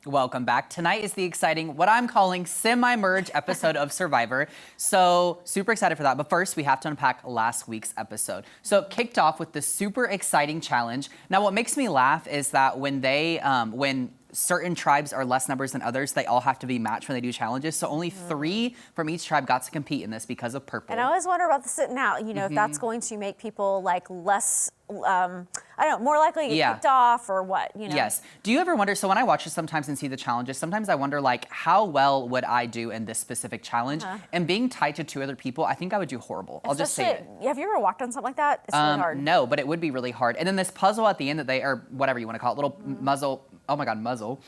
Welcome back. Tonight is the exciting, what I'm calling semi-merge episode of Survivor. So super excited for that. But first, we have to unpack last week's episode. So it kicked off with this super exciting challenge. Now, what makes me laugh is that when certain tribes are less numbers than others, they all have to be matched when they do challenges. So only 3 from each tribe got to compete in this because of purple. And I always wonder about the sitting out, you know, if that's going to make people like less, I don't know, more likely to get kicked off or what, you know? Yes. Do you ever wonder, so when I watch this sometimes and see the challenges, sometimes I wonder like, how well would I do in this specific challenge? And being tied to 2 other people, I think I would do horrible. I'll just say it. Have you ever walked on something like that? It's really hard. No, but it would be really hard. And then this puzzle at the end that they, or whatever you want to call it, little muzzle, oh my God, muzzle.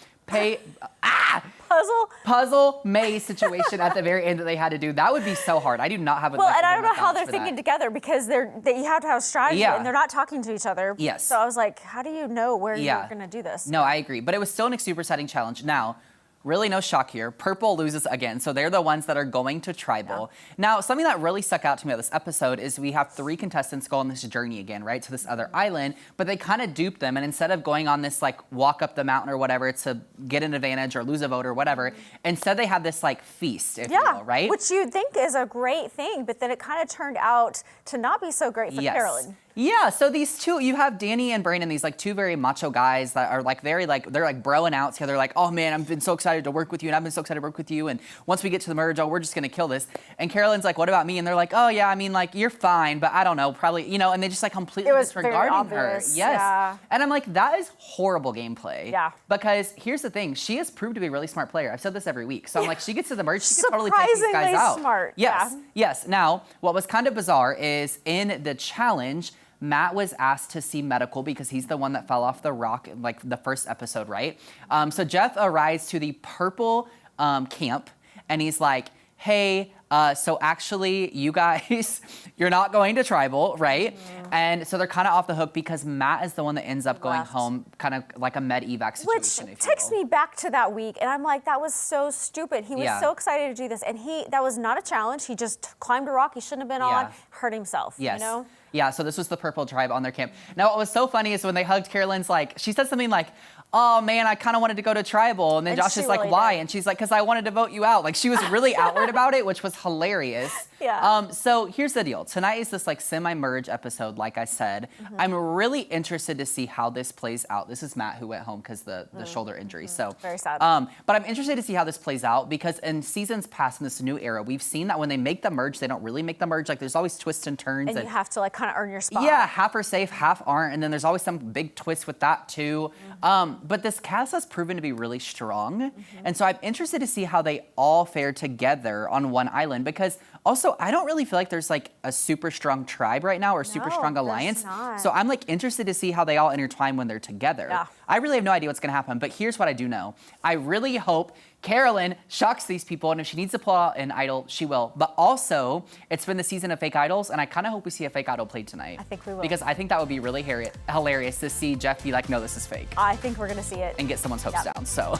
Puzzle maze situation at the very end that they had to do. That would be so hard. I do not have a Well, and I don't know how they're thinking together because you have to have strategy and they're not talking to each other. Yes. So I was like, how do you know where you're going to do this? No, I agree. But it was still a super exciting challenge. Now, really no shock here. Purple loses again, so they're the ones that are going to tribal. Yeah. Now, something that really stuck out to me about this episode is we have 3 contestants go on this journey again, right, to this other island, but they kind of duped them, and instead of going on this, like, walk up the mountain or whatever to get an advantage or lose a vote or whatever, instead they had this, like, feast, if you will, right? Which you'd think is a great thing, but then it kind of turned out to not be so great for Carolyn. Yeah, so these 2, you have Danny and Brandon, these like 2 very macho guys that are like very like, they're like broing out together like, oh man, I've been so excited to work with you and I've been so excited to work with you and once we get to the merge, oh, we're just gonna kill this. And Carolyn's like, what about me? And they're like, oh yeah, I mean like, you're fine, but I don't know, probably, you know, and they just like completely disregarding her. Yes. Yeah. And I'm like, that is horrible gameplay. Yeah. Because here's the thing, she has proved to be a really smart player. I've said this every week. So I'm like, she gets to the merge, she could totally take these guys out. Smart. Yes, yes. Now, what was kind of bizarre is in the challenge, Matt was asked to see medical because he's the one that fell off the rock in like the first episode, right? So Jeff arrives to the purple camp and he's like, hey, so actually you guys, you're not going to tribal, right? And so they're kind of off the hook because Matt is the one that ends up going home, kind of like a med evac situation. Which takes me back to that week, and I'm like, that was so stupid. He was so excited to do this, and that was not a challenge. He just climbed a rock he shouldn't have been on, hurt himself, you know? Yeah, so this was the purple tribe on their camp. Now, what was so funny is when they hugged Carolyn's like, she said something like, oh man, I kind of wanted to go to tribal. And then Josh is like, why? And she's like, because I wanted to vote you out. Like she was really outward about it, which was hilarious. Yeah. So here's the deal. Tonight is this like semi-merge episode, like I said. I'm really interested to see how this plays out. This is Matt who went home because the shoulder injury. So very sad. But I'm interested to see how this plays out because in seasons past in this new era, we've seen that when they make the merge, they don't really make the merge. Like there's always twists and turns. And you have to like kind of earn your spot. Yeah, half are safe, half aren't. And then there's always some big twist with that too. But this cast has proven to be really strong. And so I'm interested to see how they all fare together on one island because also I don't really feel like there's like a super strong tribe right now or super strong alliance. So I'm like interested to see how they all intertwine when they're together. Yeah. I really have no idea what's gonna happen, but here's what I do know. I really hope Carolyn shocks these people, and if she needs to pull out an idol, she will. But also, it's been the season of fake idols, and I kind of hope we see a fake idol played tonight. I think we will. Because I think that would be really hilarious to see Jeff be like, no, this is fake. I think we're going to see it. And get someone's hopes down, so.